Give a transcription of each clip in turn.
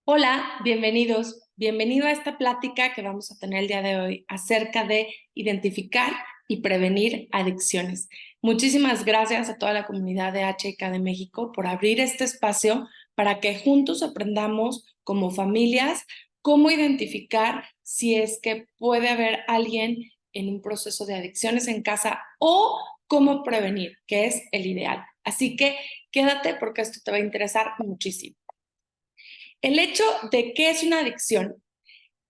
Hola, bienvenidos. Bienvenido a esta plática que vamos a tener el día de hoy acerca de identificar y prevenir adicciones. Muchísimas gracias a toda la comunidad de HIK de México por abrir este espacio para que juntos aprendamos como familias cómo identificar si es que puede haber alguien en un proceso de adicciones en casa o cómo prevenir, que es el ideal. Así que quédate porque esto te va a interesar muchísimo. El hecho de qué es una adicción.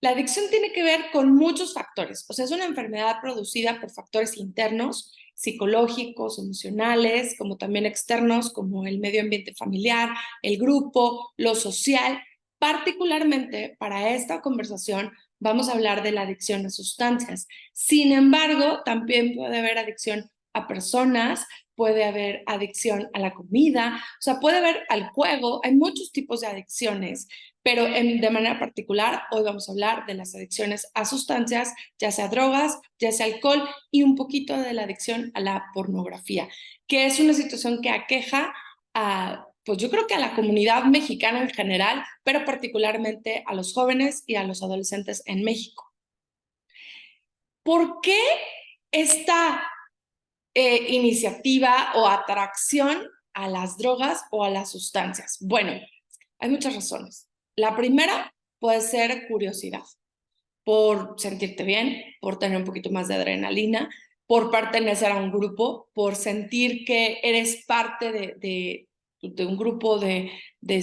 La adicción tiene que ver con muchos factores, o sea, es una enfermedad producida por factores internos, psicológicos, emocionales, como también externos, como el medio ambiente familiar, el grupo, lo social. Particularmente para esta conversación vamos a hablar de la adicción a sustancias. Sin embargo, también puede haber adicción a personas, puede haber adicción a la comida, o sea, puede haber al juego, hay muchos tipos de adicciones, pero de manera particular hoy vamos a hablar de las adicciones a sustancias, ya sea drogas, ya sea alcohol y un poquito de la adicción a la pornografía, que es una situación que aqueja a, pues yo creo que a la comunidad mexicana en general, pero particularmente a los jóvenes y a los adolescentes en México. ¿Por qué esta iniciativa o atracción a las drogas o a las sustancias? Bueno, hay muchas razones. La primera puede ser curiosidad, por sentirte bien, por tener un poquito más de adrenalina, por pertenecer a un grupo, por sentir que eres parte de un grupo de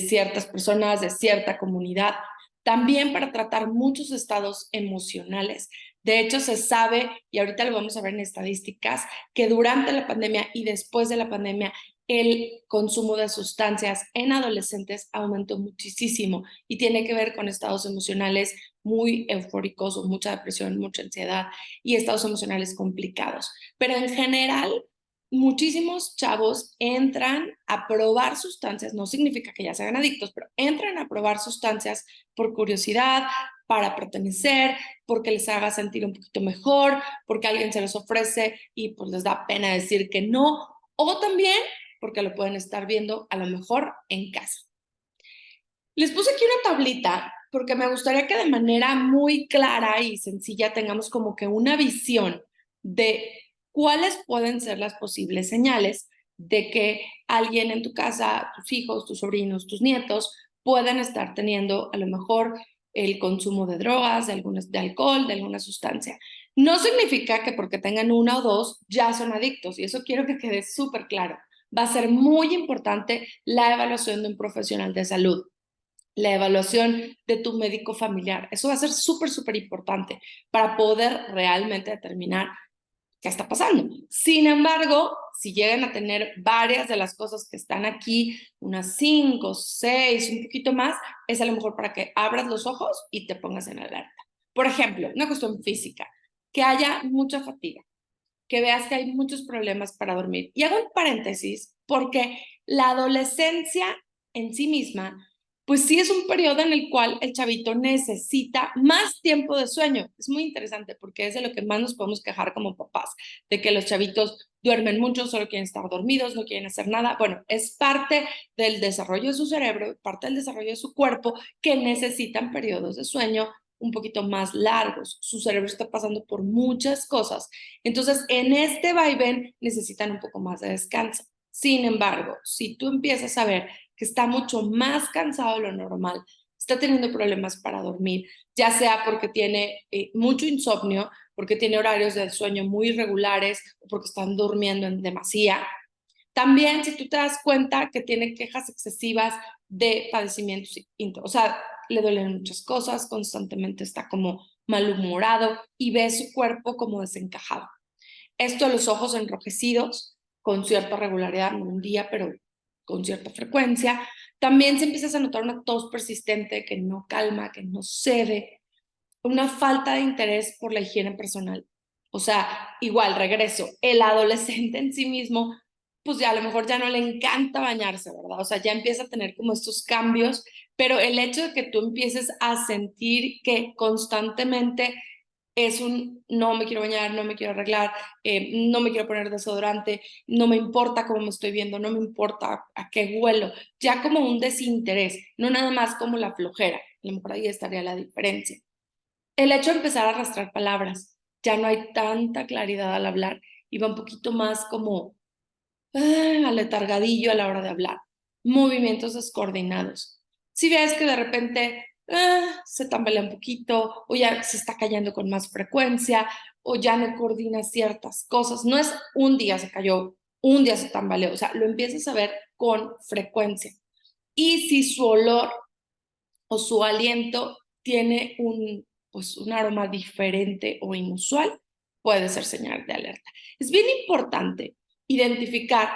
ciertas personas, de cierta comunidad. También para tratar muchos estados emocionales. De hecho, se sabe, y ahorita lo vamos a ver en estadísticas, que durante la pandemia y después de la pandemia, el consumo de sustancias en adolescentes aumentó muchísimo y tiene que ver con estados emocionales muy eufóricos o mucha depresión, mucha ansiedad y estados emocionales complicados. Pero en general, muchísimos chavos entran a probar sustancias, no significa que ya se hagan adictos, pero entran a probar sustancias por curiosidad, para pertenecer, porque les haga sentir un poquito mejor, porque alguien se los ofrece y pues les da pena decir que no, o también porque lo pueden estar viendo a lo mejor en casa. Les puse aquí una tablita porque me gustaría que de manera muy clara y sencilla tengamos como que una visión de cuáles pueden ser las posibles señales de que alguien en tu casa, tus hijos, tus sobrinos, tus nietos, puedan estar teniendo a lo mejor el consumo de drogas, de alcohol, de alguna sustancia. No significa que porque tengan una o dos ya son adictos, y eso quiero que quede súper claro. Va a ser muy importante la evaluación de un profesional de salud, la evaluación de tu médico familiar. Eso va a ser súper, súper importante para poder realmente determinar qué está pasando. Sin embargo, si llegan a tener varias de las cosas que están aquí, unas 5, 6, un poquito más, es a lo mejor para que abras los ojos y te pongas en alerta. Por ejemplo, una cuestión física, que haya mucha fatiga, que veas que hay muchos problemas para dormir. Y hago un paréntesis porque la adolescencia en sí misma, pues sí es un periodo en el cual el chavito necesita más tiempo de sueño. Es muy interesante porque es de lo que más nos podemos quejar como papás, de que los chavitos duermen mucho, solo quieren estar dormidos, no quieren hacer nada. Bueno, es parte del desarrollo de su cerebro, parte del desarrollo de su cuerpo, que necesitan periodos de sueño un poquito más largos. Su cerebro está pasando por muchas cosas, entonces, en este vaivén necesitan un poco más de descanso. Sin embargo, si tú empiezas a ver que está mucho más cansado de lo normal, está teniendo problemas para dormir, ya sea porque tiene mucho insomnio, porque tiene horarios de sueño muy irregulares o porque están durmiendo en demasía. También, si tú te das cuenta que tiene quejas excesivas de padecimientos, o sea, le duelen muchas cosas, constantemente está como malhumorado y ve su cuerpo como desencajado. Esto, los ojos enrojecidos con cierta regularidad, no un día, pero con cierta frecuencia. También se empieza a notar una tos persistente que no calma, que no cede, una falta de interés por la higiene personal. O sea, igual, regreso, el adolescente en sí mismo, pues ya a lo mejor ya no le encanta bañarse, ¿verdad? O sea, ya empieza a tener como estos cambios, pero el hecho de que tú empieces a sentir que constantemente es un no me quiero bañar, no me quiero arreglar, no me quiero poner desodorante, no me importa cómo me estoy viendo, no me importa a qué huelo, ya como un desinterés, no nada más como la flojera. A lo mejor ahí estaría la diferencia. El hecho de empezar a arrastrar palabras, ya no hay tanta claridad al hablar y va un poquito más como aletargadillo a la hora de hablar, movimientos descoordinados. Si ves que de repente se tambalea un poquito o ya se está cayendo con más frecuencia o ya no coordina ciertas cosas, no es un día se cayó, un día se tambaleó, o sea, lo empiezas a ver con frecuencia. Y si su olor o su aliento tiene pues, un aroma diferente o inusual, puede ser señal de alerta. Es bien importante identificar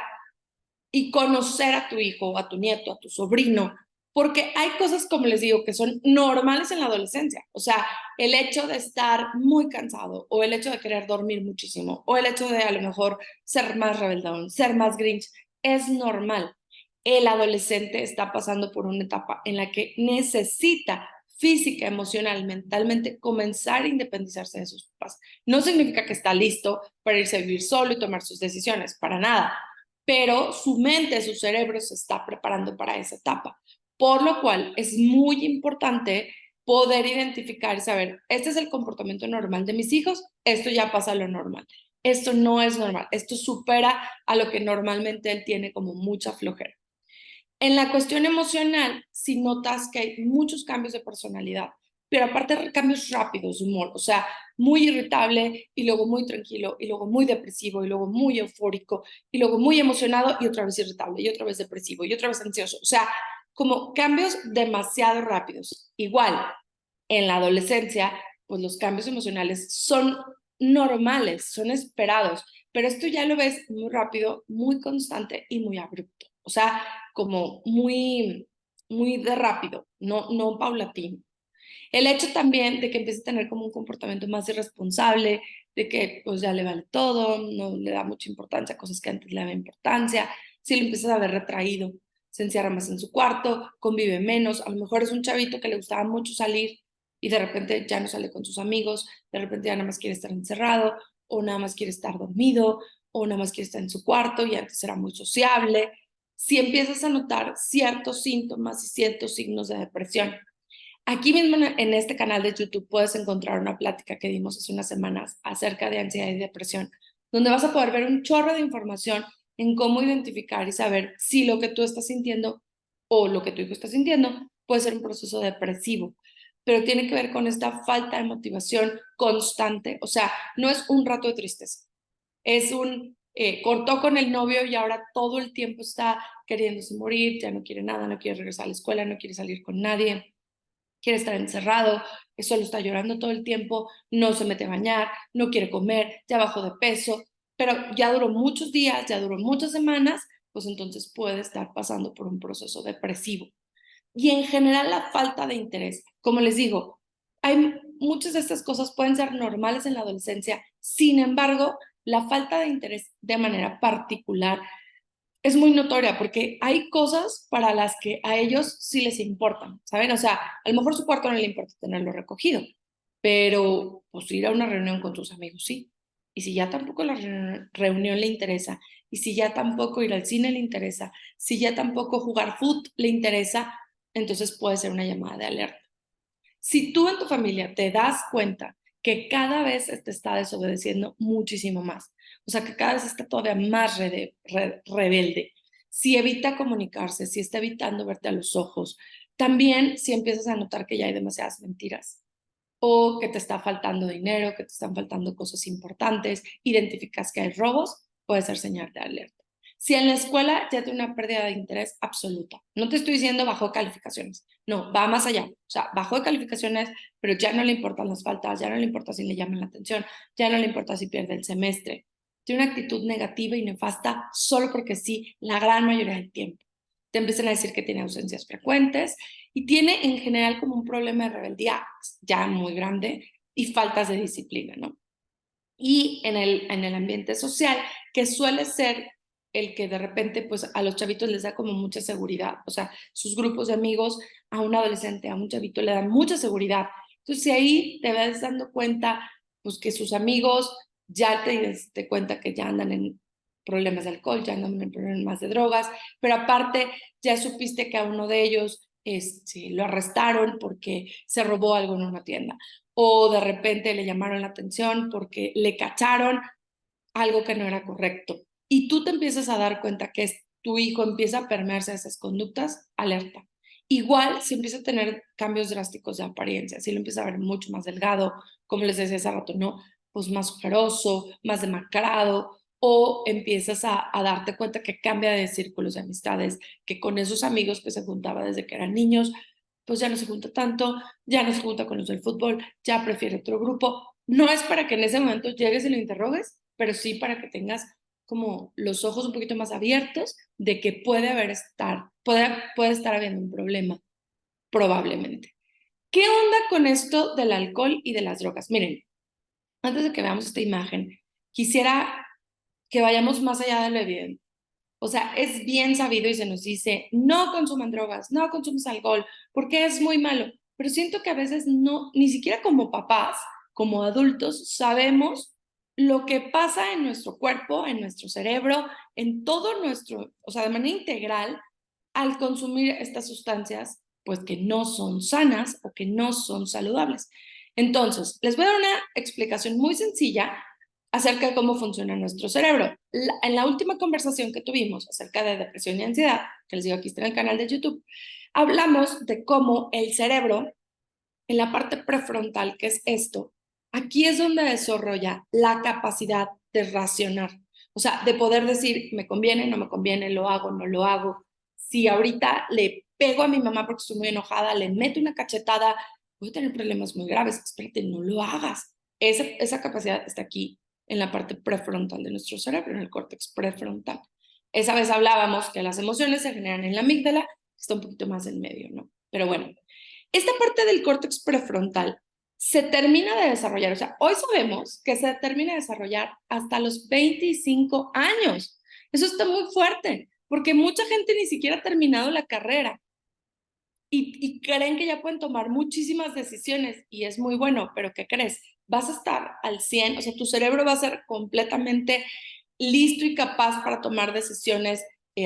y conocer a tu hijo, o a tu nieto, a tu sobrino, porque hay cosas, como les digo, que son normales en la adolescencia. O sea, el hecho de estar muy cansado, o el hecho de querer dormir muchísimo, o el hecho de a lo mejor ser más rebeldón, ser más grinch, es normal. El adolescente está pasando por una etapa en la que necesita física, emocional, mentalmente, comenzar a independizarse de sus papás. No significa que está listo para irse a vivir solo y tomar sus decisiones, para nada, pero su mente, su cerebro se está preparando para esa etapa. Por lo cual es muy importante poder identificar y saber, este es el comportamiento normal de mis hijos, esto ya pasa a lo normal, esto no es normal, esto supera a lo que normalmente él tiene como mucha flojera. En la cuestión emocional, si notas que hay muchos cambios de personalidad, pero aparte cambios rápidos de humor, o sea, muy irritable y luego muy tranquilo y luego muy depresivo y luego muy eufórico y luego muy emocionado y otra vez irritable y otra vez depresivo y otra vez ansioso, o sea, como cambios demasiado rápidos. Igual, en la adolescencia, pues los cambios emocionales son normales, son esperados, pero esto ya lo ves muy rápido, muy constante y muy abrupto. O sea, como muy de rápido, no paulatino. El hecho también de que empiece a tener como un comportamiento más irresponsable, de que pues ya le vale todo, no le da mucha importancia a cosas que antes le daban importancia, si lo empiezas a ver retraído, se encierra más en su cuarto, convive menos, a lo mejor es un chavito que le gustaba mucho salir y de repente ya no sale con sus amigos, de repente ya nada más quiere estar encerrado o nada más quiere estar dormido o nada más quiere estar en su cuarto y antes era muy sociable. Si empiezas a notar ciertos síntomas y ciertos signos de depresión, aquí mismo en este canal de YouTube puedes encontrar una plática que dimos hace unas semanas acerca de ansiedad y depresión, donde vas a poder ver un chorro de información en cómo identificar y saber si lo que tú estás sintiendo o lo que tu hijo está sintiendo puede ser un proceso depresivo, pero tiene que ver con esta falta de motivación constante, o sea, no es un rato de tristeza, es cortó con el novio y ahora todo el tiempo está queriéndose morir, ya no quiere nada, no quiere regresar a la escuela, no quiere salir con nadie, quiere estar encerrado, solo está llorando todo el tiempo, no se mete a bañar, no quiere comer, ya bajó de peso, pero ya duró muchos días, ya duró muchas semanas, pues entonces puede estar pasando por un proceso depresivo. Y en general la falta de interés, como les digo, hay muchas de estas cosas pueden ser normales en la adolescencia, sin embargo, la falta de interés de manera particular es muy notoria porque hay cosas para las que a ellos sí les importan, ¿saben? O sea, a lo mejor su cuarto no le importa tenerlo recogido, pero pues ir a una reunión con tus amigos sí. Y si ya tampoco la reunión le interesa, y si ya tampoco ir al cine le interesa, si ya tampoco jugar fútbol le interesa, entonces puede ser una llamada de alerta. Si tú en tu familia te das cuenta que cada vez te está desobedeciendo muchísimo más, o sea, que cada vez está todavía más rebelde, si evita comunicarse, si está evitando verte a los ojos, también si empiezas a notar que ya hay demasiadas mentiras o que te está faltando dinero, que te están faltando cosas importantes, identificas que hay robos, puede ser señal de alerta. Si en la escuela ya tiene una pérdida de interés absoluta, no te estoy diciendo bajó calificaciones, no, va más allá, o sea, bajó de calificaciones, pero ya no le importan las faltas, ya no le importa si le llaman la atención, ya no le importa si pierde el semestre, tiene una actitud negativa y nefasta solo porque sí, la gran mayoría del tiempo. Te empiezan a decir que tiene ausencias frecuentes y tiene en general como un problema de rebeldía ya muy grande y faltas de disciplina, ¿no? Y en el ambiente social, que suele ser el que de repente pues a los chavitos les da como mucha seguridad, o sea, sus grupos de amigos a un adolescente, a un chavito le dan mucha seguridad. Entonces, si ahí te vas dando cuenta pues que sus amigos ya te cuenta que ya andan en problemas de alcohol, ya andan en problemas de drogas, pero aparte ya supiste que a uno de ellos lo arrestaron porque se robó algo en una tienda, o de repente le llamaron la atención porque le cacharon algo que no era correcto. Y tú te empiezas a dar cuenta que tu hijo empieza a permearse a esas conductas, alerta. Igual si empieza a tener cambios drásticos de apariencia, si lo empieza a ver mucho más delgado, como les decía hace rato, ¿no? Pues más ojeroso, más demacrado, o empiezas a darte cuenta que cambia de círculos de amistades, que con esos amigos que se juntaba desde que eran niños, pues ya no se junta tanto, ya no se junta con los del fútbol, ya prefiere otro grupo. No es para que en ese momento llegues y lo interrogues, pero sí para que tengas como los ojos un poquito más abiertos de que puede estar habiendo un problema, probablemente. ¿Qué onda con esto del alcohol y de las drogas? Miren, antes de que veamos esta imagen, quisiera que vayamos más allá de lo evidente. O sea, es bien sabido y se nos dice, no consuman drogas, no consumes alcohol, porque es muy malo. Pero siento que a veces no, ni siquiera como papás, como adultos, sabemos lo que pasa en nuestro cuerpo, en nuestro cerebro, en todo nuestro, o sea, de manera integral, al consumir estas sustancias, pues que no son sanas o que no son saludables. Entonces, les voy a dar una explicación muy sencilla acerca de cómo funciona nuestro cerebro. En la última conversación que tuvimos acerca de depresión y ansiedad, que les digo aquí está en el canal de YouTube, hablamos de cómo el cerebro, en la parte prefrontal, que es esto, aquí es donde desarrolla la capacidad de racionar. O sea, de poder decir, me conviene, no me conviene, lo hago, no lo hago. Si ahorita le pego a mi mamá porque estoy muy enojada, le meto una cachetada, voy a tener problemas muy graves. Espérate, no lo hagas. Esa capacidad está aquí en la parte prefrontal de nuestro cerebro, en el córtex prefrontal. Esa vez hablábamos que las emociones se generan en la amígdala, está un poquito más en medio, ¿no? Pero bueno, esta parte del córtex prefrontal se termina de desarrollar, o sea, hoy sabemos que se termina de desarrollar hasta los 25 años. Eso está muy fuerte, porque mucha gente ni siquiera ha terminado la carrera y creen que ya pueden tomar muchísimas decisiones y es muy bueno, pero ¿qué crees? Vas a estar al 100, o sea, tu cerebro va a ser completamente listo y capaz para tomar decisiones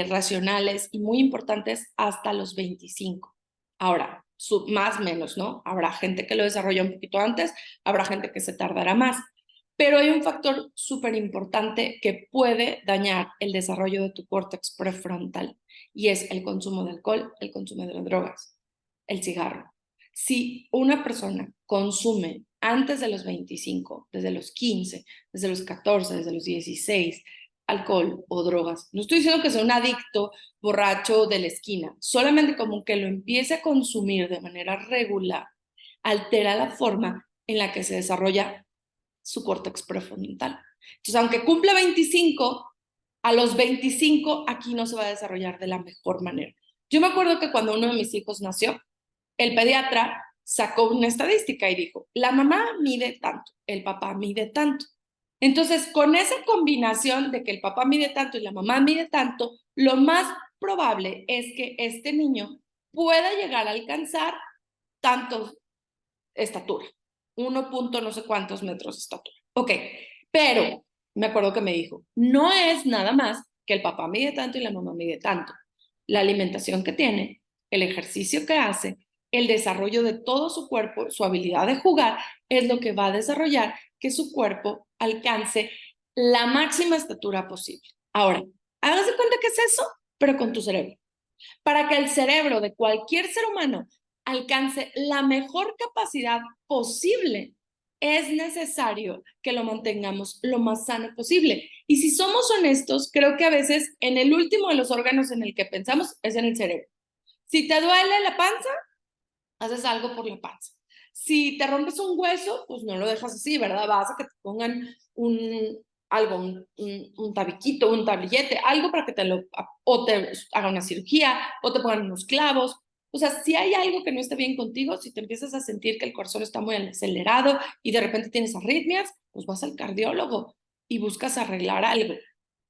racionales y muy importantes hasta los 25. Ahora, más menos, ¿no? Habrá gente que lo desarrolla un poquito antes, habrá gente que se tardará más, pero hay un factor súper importante que puede dañar el desarrollo de tu córtex prefrontal y es el consumo de alcohol, el consumo de drogas, el cigarro. Si una persona consume antes de los 25, desde los 15, desde los 14, desde los 16, alcohol o drogas, no estoy diciendo que sea un adicto borracho de la esquina, solamente como que lo empiece a consumir de manera regular, altera la forma en la que se desarrolla su córtex prefrontal. Entonces, aunque cumpla 25, a los 25 aquí no se va a desarrollar de la mejor manera. Yo me acuerdo que cuando uno de mis hijos nació, el pediatra sacó una estadística y dijo, la mamá mide tanto, el papá mide tanto. Entonces, con esa combinación de que el papá mide tanto y la mamá mide tanto, lo más probable es que este niño pueda llegar a alcanzar tanto estatura, 1 punto no sé cuántos metros de estatura. Ok, pero me acuerdo que me dijo, no es nada más que el papá mide tanto y la mamá mide tanto. La alimentación que tiene, el ejercicio que hace, el desarrollo de todo su cuerpo, su habilidad de jugar, es lo que va a desarrollar que su cuerpo alcance la máxima estatura posible. Ahora, hágase cuenta que es eso, pero con tu cerebro. Para que el cerebro de cualquier ser humano alcance la mejor capacidad posible, es necesario que lo mantengamos lo más sano posible. Y si somos honestos, creo que a veces en el último de los órganos en el que pensamos es en el cerebro. Si te duele la panza, haces algo por la panza. Si te rompes un hueso, pues no lo dejas así, ¿verdad? Vas a que te pongan un tabiquito, un tablillete, algo para que o te haga una cirugía, o te pongan unos clavos. O sea, si hay algo que no está bien contigo, si te empiezas a sentir que el corazón está muy acelerado y de repente tienes arritmias, pues vas al cardiólogo y buscas arreglar algo.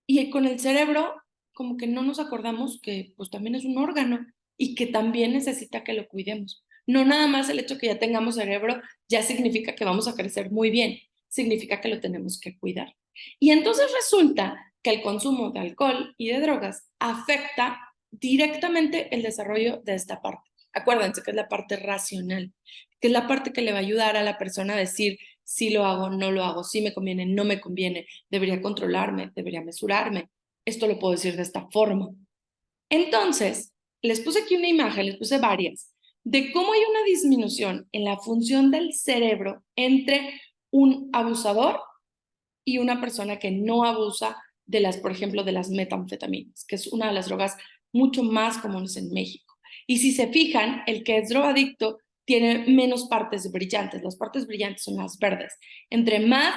Y con el cerebro, como que no nos acordamos que pues también es un órgano y que también necesita que lo cuidemos. No nada más el hecho que ya tengamos cerebro ya significa que vamos a crecer muy bien. significa que lo tenemos que cuidar. Y entonces resulta que el consumo de alcohol y de drogas afecta directamente el desarrollo de esta parte. Acuérdense que es la parte racional, que es la parte que le va a ayudar a la persona a decir si lo hago, no lo hago, si me conviene, no me conviene, debería controlarme, debería mesurarme. Esto lo puedo decir de esta forma. Entonces, les puse aquí una imagen, les puse varias, de cómo hay una disminución en la función del cerebro entre un abusador y una persona que no abusa de las, por ejemplo, de las metanfetaminas, que es una de las drogas mucho más comunes en México. Y si se fijan, el que es drogadicto tiene menos partes brillantes. Las partes brillantes son las verdes. Entre más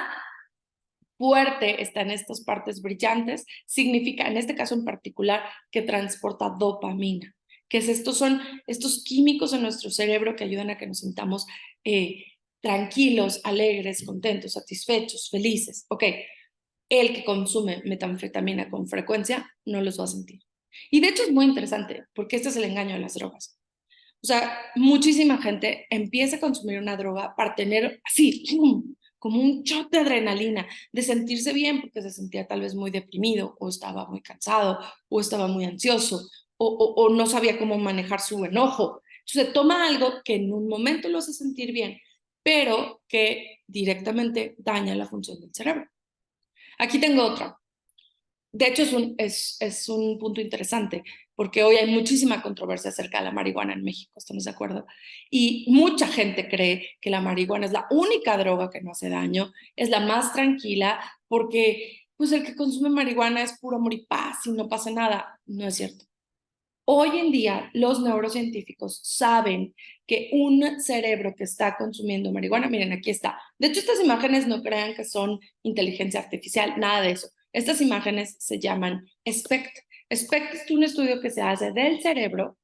fuerte está en estas partes brillantes, significa, en este caso en particular, que transporta dopamina, que es son estos químicos en nuestro cerebro que ayudan a que nos sintamos tranquilos, alegres, contentos, satisfechos, felices. Ok, el que consume metanfetamina con frecuencia no los va a sentir. Y de hecho es muy interesante, porque este es el engaño de las drogas. O sea, muchísima gente empieza a consumir una droga para tener así, como un shot de adrenalina, de sentirse bien porque se sentía tal vez muy deprimido o estaba muy cansado o estaba muy ansioso o no sabía cómo manejar su enojo. Entonces toma algo que en un momento lo hace sentir bien, pero que directamente daña la función del cerebro. Aquí tengo otra. De hecho, es un punto interesante, porque hoy hay muchísima controversia acerca de la marihuana en México, ¿estamos de acuerdo? Y mucha gente cree que la marihuana es la única droga que no hace daño, es la más tranquila, porque pues el que consume marihuana es puro amor y paz y no pasa nada. No es cierto. Hoy en día, los neurocientíficos saben que un cerebro que está consumiendo marihuana, miren, aquí está. De hecho, estas imágenes no crean que son inteligencia artificial, nada de eso. Estas imágenes se llaman SPECT. SPECT es un estudio que se hace del cerebro,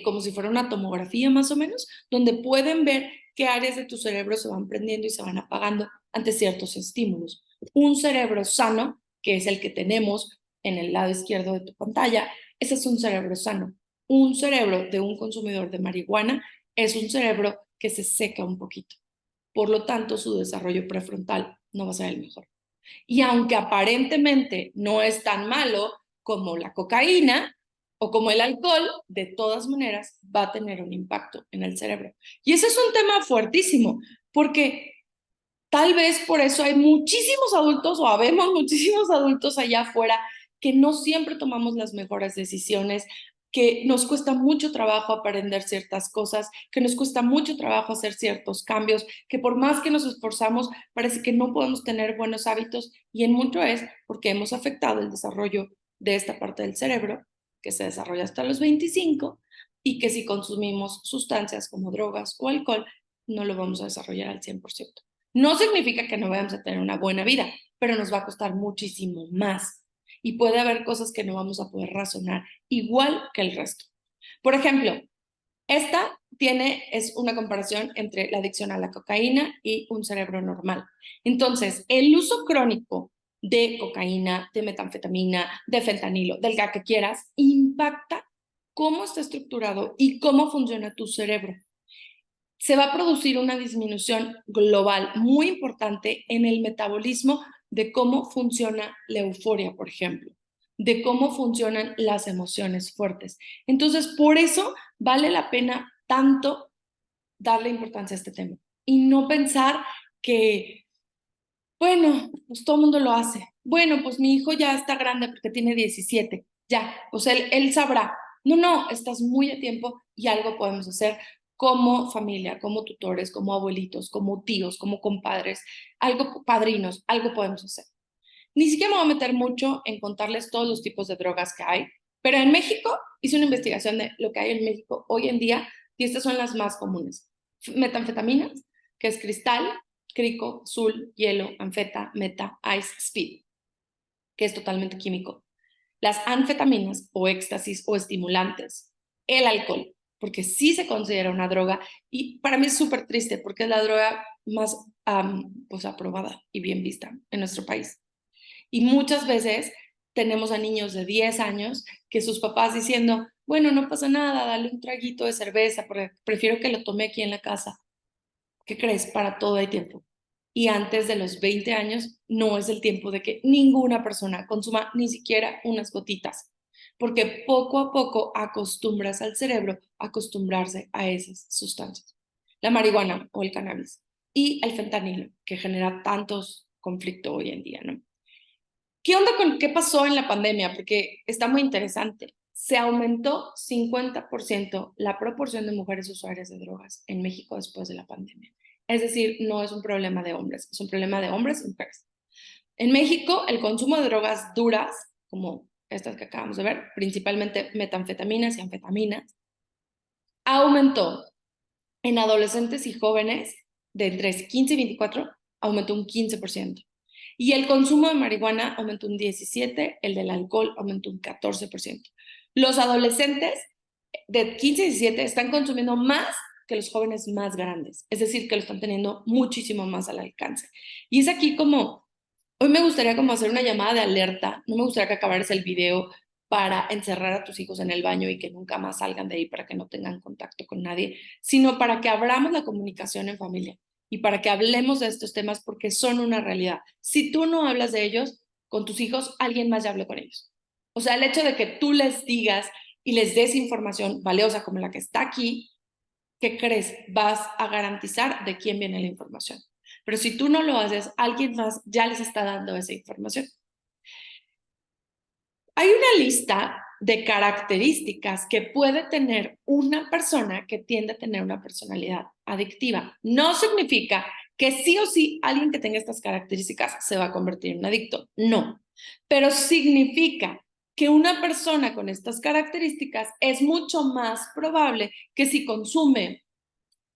como si fuera una tomografía más o menos, donde pueden ver qué áreas de tu cerebro se van prendiendo y se van apagando ante ciertos estímulos. Un cerebro sano, que es el que tenemos en el lado izquierdo de tu pantalla, ese es un cerebro sano. Un cerebro de un consumidor de marihuana es un cerebro que se seca un poquito. Por lo tanto, su desarrollo prefrontal no va a ser el mejor. Y aunque aparentemente no es tan malo como la cocaína o como el alcohol, de todas maneras va a tener un impacto en el cerebro. Y ese es un tema fuertísimo, porque tal vez por eso hay muchísimos adultos o habemos muchísimos adultos allá afuera que no siempre tomamos las mejores decisiones, que nos cuesta mucho trabajo aprender ciertas cosas, que nos cuesta mucho trabajo hacer ciertos cambios, que por más que nos esforzamos, parece que no podemos tener buenos hábitos y en mucho es porque hemos afectado el desarrollo de esta parte del cerebro que se desarrolla hasta los 25 y que si consumimos sustancias como drogas o alcohol, no lo vamos a desarrollar al 100%. No significa que no vayamos a tener una buena vida, pero nos va a costar muchísimo más y puede haber cosas que no vamos a poder razonar igual que el resto. Por ejemplo, esta es una comparación entre la adicción a la cocaína y un cerebro normal. Entonces, el uso crónico de cocaína, de metanfetamina, de fentanilo, del que quieras, impacta cómo está estructurado y cómo funciona tu cerebro. Se va a producir una disminución global muy importante en el metabolismo de cómo funciona la euforia, por ejemplo, de cómo funcionan las emociones fuertes. Entonces, por eso vale la pena tanto darle importancia a este tema y no pensar que, bueno, pues todo el mundo lo hace. Bueno, pues mi hijo ya está grande porque tiene 17, ya, pues él sabrá. No, no, estás muy a tiempo y algo podemos hacer como familia, como tutores, como abuelitos, como tíos, como compadres, algo, padrinos, algo podemos hacer. Ni siquiera me voy a meter mucho en contarles todos los tipos de drogas que hay, pero en México hice una investigación de lo que hay en México hoy en día y estas son las más comunes. Metanfetaminas, que es cristal, crico, azul, hielo, anfeta, meta, ice, speed, que es totalmente químico. Las anfetaminas o éxtasis o estimulantes, el alcohol, porque sí se considera una droga y para mí es súper triste porque es la droga más pues aprobada y bien vista en nuestro país. Y muchas veces tenemos a niños de 10 años que sus papás diciendo, bueno, no pasa nada, dale un traguito de cerveza, porque prefiero que lo tome aquí en la casa. ¿Qué crees? Para todo hay tiempo. y antes de los 20 años no es el tiempo de que ninguna persona consuma ni siquiera unas gotitas, porque poco a poco acostumbras al cerebro a acostumbrarse a esas sustancias. La marihuana o el cannabis y el fentanilo, que genera tantos conflictos hoy en día, ¿no? ¿Qué onda con qué pasó en la pandemia? Porque está muy interesante. Se aumentó 50% la proporción de mujeres usuarias de drogas en México después de la pandemia. Es decir, no es un problema de hombres, es un problema de hombres y mujeres. En México, el consumo de drogas duras, como estas que acabamos de ver, principalmente metanfetaminas y anfetaminas, aumentó en adolescentes y jóvenes de entre 15 y 24, aumentó un 15%. Y el consumo de marihuana aumentó un 17%, el del alcohol aumentó un 14%. Los adolescentes de 15 y 17 están consumiendo más que los jóvenes más grandes, es decir, que lo están teniendo muchísimo más al alcance. Y es aquí como, hoy me gustaría como hacer una llamada de alerta, no me gustaría que acabaras el video para encerrar a tus hijos en el baño y que nunca más salgan de ahí para que no tengan contacto con nadie, sino para que abramos la comunicación en familia y para que hablemos de estos temas porque son una realidad. Si tú no hablas de ellos con tus hijos, alguien más ya habló con ellos. O sea, el hecho de que tú les digas y les des información valiosa como la que está aquí, ¿qué crees? Vas a garantizar de quién viene la información. Pero si tú no lo haces, alguien más ya les está dando esa información. Hay una lista de características que puede tener una persona que tiende a tener una personalidad adictiva. No significa que sí o sí alguien que tenga estas características se va a convertir en un adicto. No. Pero significa que una persona con estas características es mucho más probable que si consume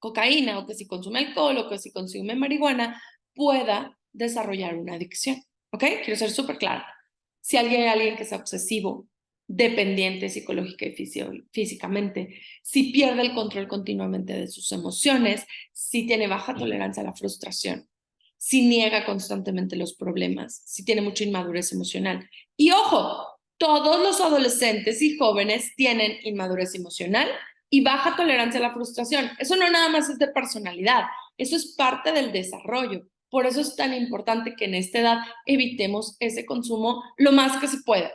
cocaína o que si consume alcohol o que si consume marihuana pueda desarrollar una adicción. ¿Ok? Quiero ser súper clara. Si alguien que sea obsesivo, dependiente psicológica y físicamente, si pierde el control continuamente de sus emociones, si tiene baja tolerancia a la frustración, si niega constantemente los problemas, si tiene mucha inmadurez emocional. Y ojo, todos los adolescentes y jóvenes tienen inmadurez emocional y baja tolerancia a la frustración. Eso no nada más es de personalidad, eso es parte del desarrollo. Por eso es tan importante que en esta edad evitemos ese consumo lo más que se pueda.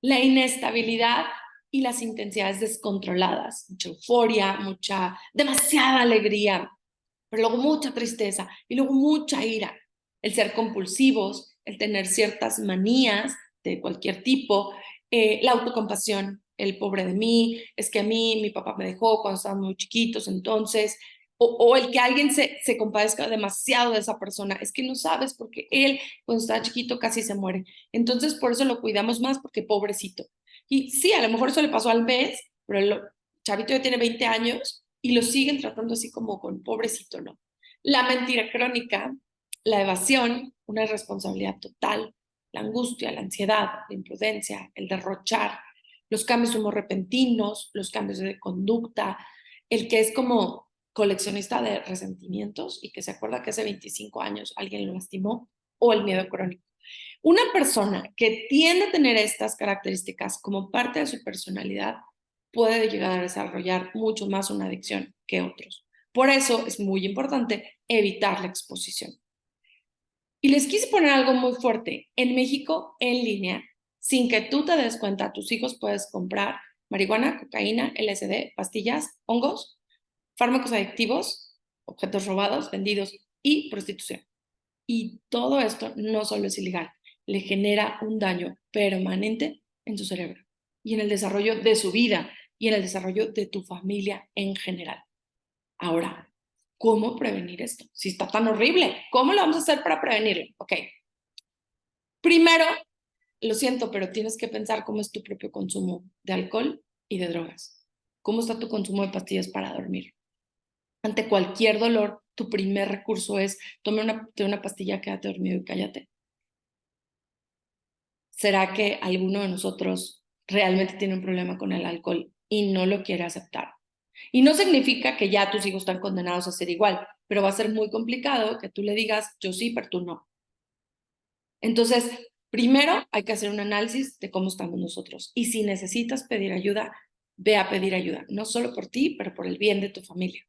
La inestabilidad y las intensidades descontroladas, mucha euforia, demasiada alegría, pero luego mucha tristeza y luego mucha ira. El ser compulsivos, el tener ciertas manías de cualquier tipo, la autocompasión, el pobre de mí, es que a mí mi papá me dejó cuando estaban muy chiquitos, entonces, o el que alguien se compadezca demasiado de esa persona, es que no sabes porque él cuando estaba chiquito casi se muere. Entonces por eso lo cuidamos más porque pobrecito. Y sí, a lo mejor eso le pasó al mes, pero el chavito ya tiene 20 años y lo siguen tratando así como con pobrecito, ¿no? La mentira crónica, la evasión, una irresponsabilidad total, la angustia, la ansiedad, la imprudencia, el derrochar, los cambios de humor repentinos, los cambios de conducta, el que es como coleccionista de resentimientos y que se acuerda que hace 25 años alguien lo lastimó, o el miedo crónico. Una persona que tiende a tener estas características como parte de su personalidad puede llegar a desarrollar mucho más una adicción que otros. Por eso es muy importante evitar la exposición. Y les quise poner algo muy fuerte. En México, en línea, sin que tú te des cuenta, a tus hijos puedes comprar marihuana, cocaína, LSD, pastillas, hongos, fármacos adictivos, objetos robados, vendidos y prostitución. Y todo esto no solo es ilegal, le genera un daño permanente en su cerebro y en el desarrollo de su vida y en el desarrollo de tu familia en general. Ahora, ¿cómo prevenir esto? Si está tan horrible, ¿cómo lo vamos a hacer para prevenirlo? Ok. Primero, lo siento, pero tienes que pensar cómo es tu propio consumo de alcohol y de drogas. ¿Cómo está tu consumo de pastillas para dormir? Ante cualquier dolor, tu primer recurso es toma una pastilla, quédate dormido y cállate. ¿Será que alguno de nosotros realmente tiene un problema con el alcohol y no lo quiere aceptar? Y no significa que ya tus hijos están condenados a ser igual, pero va a ser muy complicado que tú le digas, yo sí, pero tú no. Entonces, primero hay que hacer un análisis de cómo estamos nosotros. Y si necesitas pedir ayuda, ve a pedir ayuda, no solo por ti, pero por el bien de tu familia.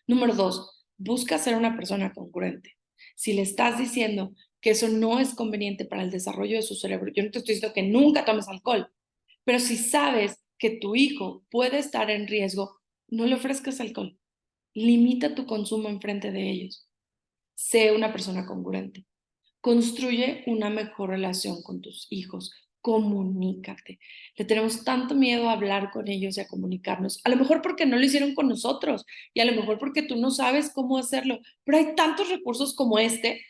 Número 2, busca ser una persona congruente. Si le estás diciendo que eso no es conveniente para el desarrollo de su cerebro, yo no te estoy diciendo que nunca tomes alcohol, pero si sabes que tu hijo puede estar en riesgo, no le ofrezcas alcohol. Limita tu consumo enfrente de ellos. Sé una persona congruente. Construye una mejor relación con tus hijos. Comunícate. Le tenemos tanto miedo a hablar con ellos y a comunicarnos. A lo mejor porque no lo hicieron con nosotros y a lo mejor porque tú no sabes cómo hacerlo. Pero hay tantos recursos como este,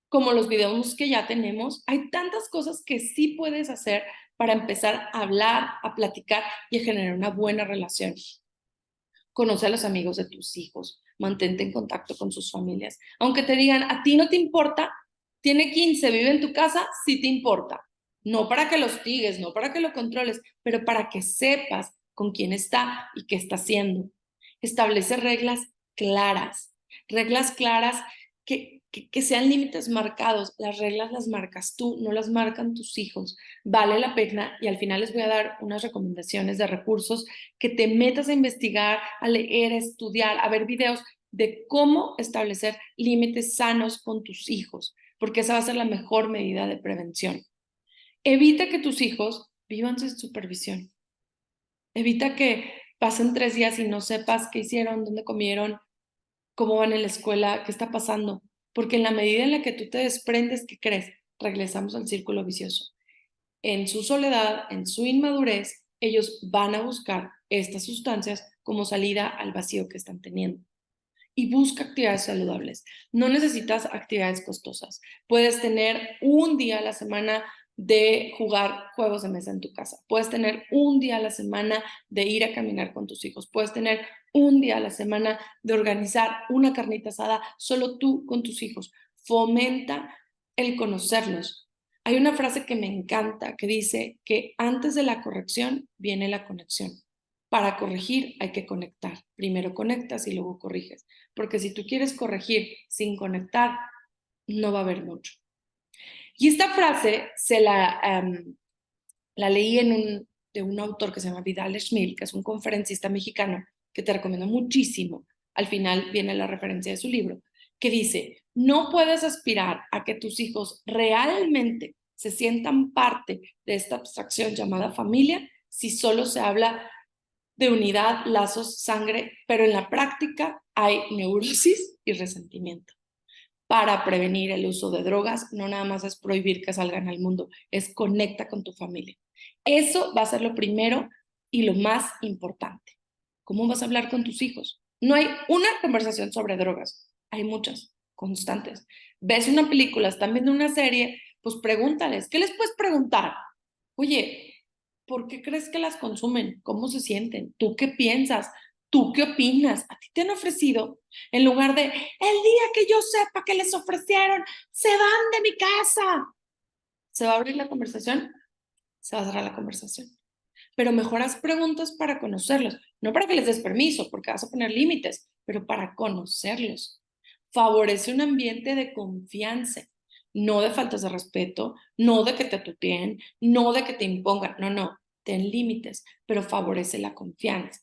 como los videos que ya tenemos. Hay tantas cosas que sí puedes hacer para empezar a hablar, a platicar y a generar una buena relación. Conoce a los amigos de tus hijos, mantente en contacto con sus familias. Aunque te digan, a ti no te importa, tiene 15, vive en tu casa, sí te importa. No para que lo hostigues, no para que lo controles, pero para que sepas con quién está y qué está haciendo. Establece reglas claras que sean límites marcados. Las reglas las marcas tú, no las marcan tus hijos. Vale la pena y al final les voy a dar unas recomendaciones de recursos que te metas a investigar, a leer, a estudiar, a ver videos de cómo establecer límites sanos con tus hijos, porque esa va a ser la mejor medida de prevención. Evita que tus hijos vivan sin supervisión. Evita que pasen 3 días y no sepas qué hicieron, dónde comieron, cómo van en la escuela, qué está pasando. Porque en la medida en la que tú te desprendes, ¿qué crees? Regresamos al círculo vicioso. En su soledad, en su inmadurez, ellos van a buscar estas sustancias como salida al vacío que están teniendo. Y busca actividades saludables. No necesitas actividades costosas. Puedes tener un día a la semana de jugar juegos de mesa en tu casa. Puedes tener un día a la semana de ir a caminar con tus hijos. Puedes tener un día a la semana de organizar una carnita asada solo tú con tus hijos. Fomenta el conocerlos. Hay una frase que me encanta que dice que antes de la corrección viene la conexión. Para corregir hay que conectar. Primero conectas y luego corriges. Porque si tú quieres corregir sin conectar, no va a haber mucho. Y esta frase la leí de un autor que se llama Vidal Schmil, que es un conferencista mexicano, que te recomiendo muchísimo. Al final viene la referencia de su libro, que dice, no puedes aspirar a que tus hijos realmente se sientan parte de esta abstracción llamada familia si solo se habla de unidad, lazos, sangre, pero en la práctica hay neurosis y resentimiento. Para prevenir el uso de drogas, no nada más es prohibir que salgan al mundo, es conecta con tu familia. Eso va a ser lo primero y lo más importante. ¿Cómo vas a hablar con tus hijos? No hay una conversación sobre drogas, hay muchas, constantes. Ves una película, están viendo una serie, pues pregúntales, ¿qué les puedes preguntar? Oye, ¿por qué crees que las consumen? ¿Cómo se sienten? ¿Tú qué piensas? ¿Tú qué opinas? ¿A ti te han ofrecido? En lugar de, el día que yo sepa que les ofrecieron, se van de mi casa. ¿Se va a abrir la conversación? Se va a cerrar la conversación. Pero mejoras preguntas para conocerlos, no para que les des permiso, porque vas a poner límites, pero para conocerlos. Favorece un ambiente de confianza, no de faltas de respeto, no de que te tuteen, no de que te impongan, no, ten límites, pero favorece la confianza.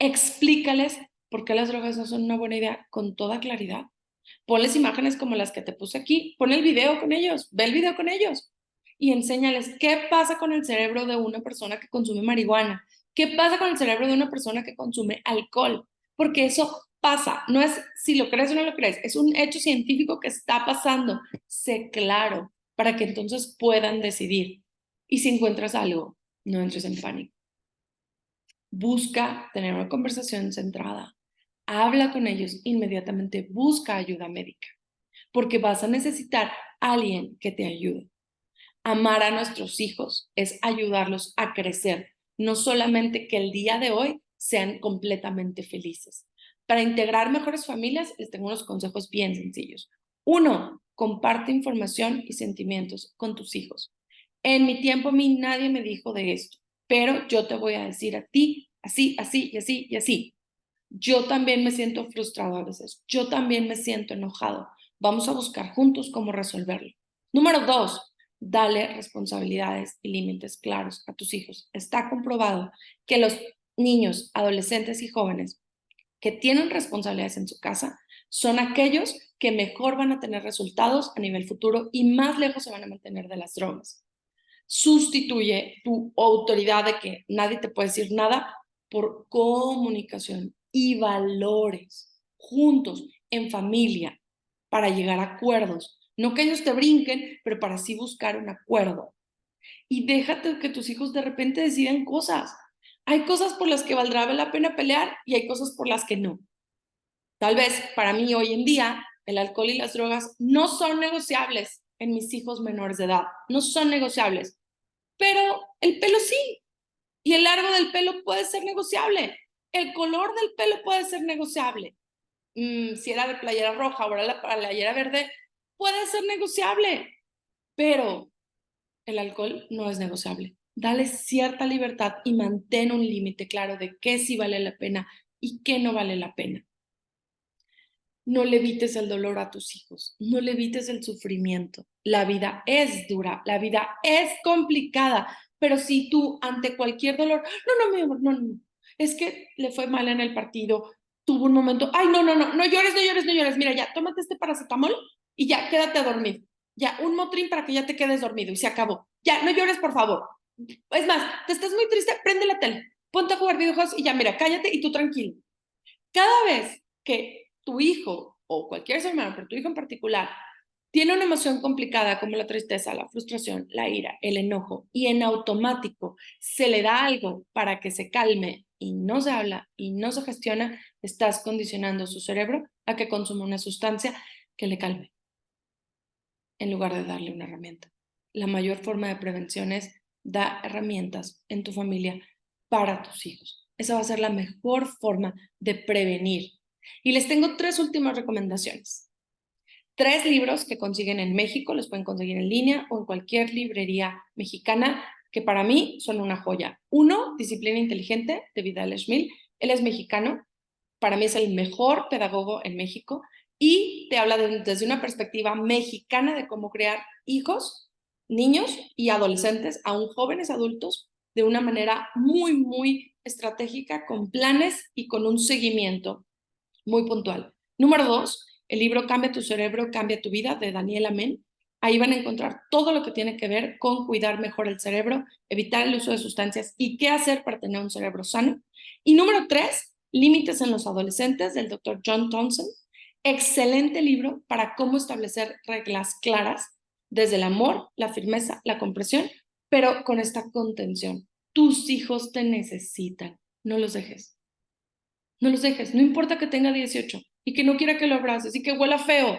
Explícales por qué las drogas no son una buena idea con toda claridad. Ponles imágenes como las que te puse aquí, pon el video con ellos, ve el video con ellos y enséñales qué pasa con el cerebro de una persona que consume marihuana, qué pasa con el cerebro de una persona que consume alcohol, porque eso pasa, no es si lo crees o no lo crees, es un hecho científico que está pasando. Sé claro para que entonces puedan decidir. Y si encuentras algo, no entres en pánico. Busca tener una conversación centrada. Habla con ellos inmediatamente, busca ayuda médica, porque vas a necesitar a alguien que te ayude. Amar a nuestros hijos es ayudarlos a crecer, no solamente que el día de hoy sean completamente felices. Para integrar mejores familias, les tengo unos consejos bien sencillos. 1, comparte información y sentimientos con tus hijos. En mi tiempo a mí nadie me dijo de esto, pero yo te voy a decir a ti, así, así y así y así. Yo también me siento frustrado a veces. Yo también me siento enojado. Vamos a buscar juntos cómo resolverlo. Número 2, dale responsabilidades y límites claros a tus hijos. Está comprobado que los niños, adolescentes y jóvenes que tienen responsabilidades en su casa son aquellos que mejor van a tener resultados a nivel futuro y más lejos se van a mantener de las drogas. Sustituye tu autoridad de que nadie te puede decir nada por comunicación y valores juntos, en familia, para llegar a acuerdos. No que ellos te brinquen, pero para así buscar un acuerdo. Y déjate que tus hijos de repente decidan cosas. Hay cosas por las que valdrá la pena pelear y hay cosas por las que no. Tal vez para mí hoy en día el alcohol y las drogas no son negociables en mis hijos menores de edad, no son negociables, pero el pelo sí, y el largo del pelo puede ser negociable, el color del pelo puede ser negociable. Si era de playera roja o era la playera verde, puede ser negociable, pero el alcohol no es negociable. Dale cierta libertad y mantén un límite claro de qué sí vale la pena y qué no vale la pena. No le evites el dolor a tus hijos, no le evites el sufrimiento. La vida es dura, la vida es complicada, pero si tú ante cualquier dolor, no, mi amor, no, es que le fue mal en el partido, tuvo un momento, ay, no llores, no llores, mira, ya, tómate este paracetamol y ya, quédate a dormir. Ya, un Motrin para que ya te quedes dormido y se acabó. Ya, no llores, por favor. Es más, te estás muy triste, prende la tele, ponte a jugar videojuegos y ya, mira, cállate y tú tranquilo. Cada vez que tu hijo o cualquier ser humano, pero tu hijo en particular, tiene una emoción complicada como la tristeza, la frustración, la ira, el enojo, y en automático se le da algo para que se calme y no se habla y no se gestiona, estás condicionando su cerebro a que consuma una sustancia que le calme, en lugar de darle una herramienta. La mayor forma de prevención es dar herramientas en tu familia para tus hijos. Esa va a ser la mejor forma de prevenir. Y les tengo 3 últimas recomendaciones. 3 libros que consiguen en México, los pueden conseguir en línea o en cualquier librería mexicana, que para mí son una joya. 1, Disciplina Inteligente, de Vidal Schmil. Él es mexicano, para mí es el mejor pedagogo en México y te habla desde una perspectiva mexicana de cómo crear hijos, niños y adolescentes, aún jóvenes adultos, de una manera muy, muy estratégica, con planes y con un seguimiento muy puntual. Número 2, el libro Cambia tu cerebro, cambia tu vida, de Daniel Amen. Ahí van a encontrar todo lo que tiene que ver con cuidar mejor el cerebro, evitar el uso de sustancias y qué hacer para tener un cerebro sano. Y número 3, Límites en los adolescentes, del doctor John Townsend. Excelente libro para cómo establecer reglas claras desde el amor, la firmeza, la comprensión, pero con esta contención. Tus hijos te necesitan, no los dejes. No los dejes, no importa que tenga 18 y que no quiera que lo abraces y que huela feo,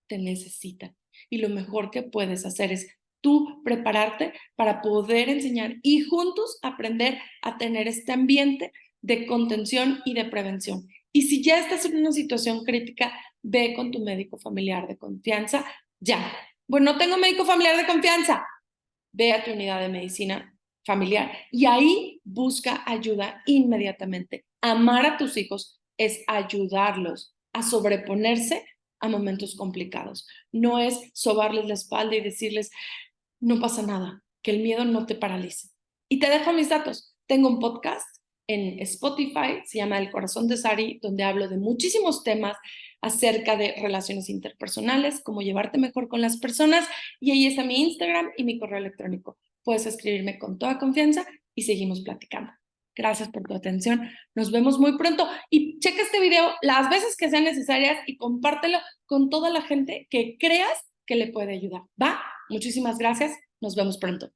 te necesitan. Y lo mejor que puedes hacer es tú prepararte para poder enseñar y juntos aprender a tener este ambiente de contención y de prevención. Y si ya estás en una situación crítica, ve con tu médico familiar de confianza ya. Bueno, no tengo médico familiar de confianza. Ve a tu unidad de medicina familiar y ahí busca ayuda inmediatamente. Amar a tus hijos es ayudarlos a sobreponerse a momentos complicados. No es sobarles la espalda y decirles, no pasa nada, que el miedo no te paralice. Y te dejo mis datos. Tengo un podcast en Spotify, se llama El Corazón de Sari, donde hablo de muchísimos temas acerca de relaciones interpersonales, cómo llevarte mejor con las personas, y ahí está mi Instagram y mi correo electrónico. Puedes escribirme con toda confianza y seguimos platicando. Gracias por tu atención. Nos vemos muy pronto y checa este video las veces que sean necesarias y compártelo con toda la gente que creas que le puede ayudar. ¿Va? Muchísimas gracias. Nos vemos pronto.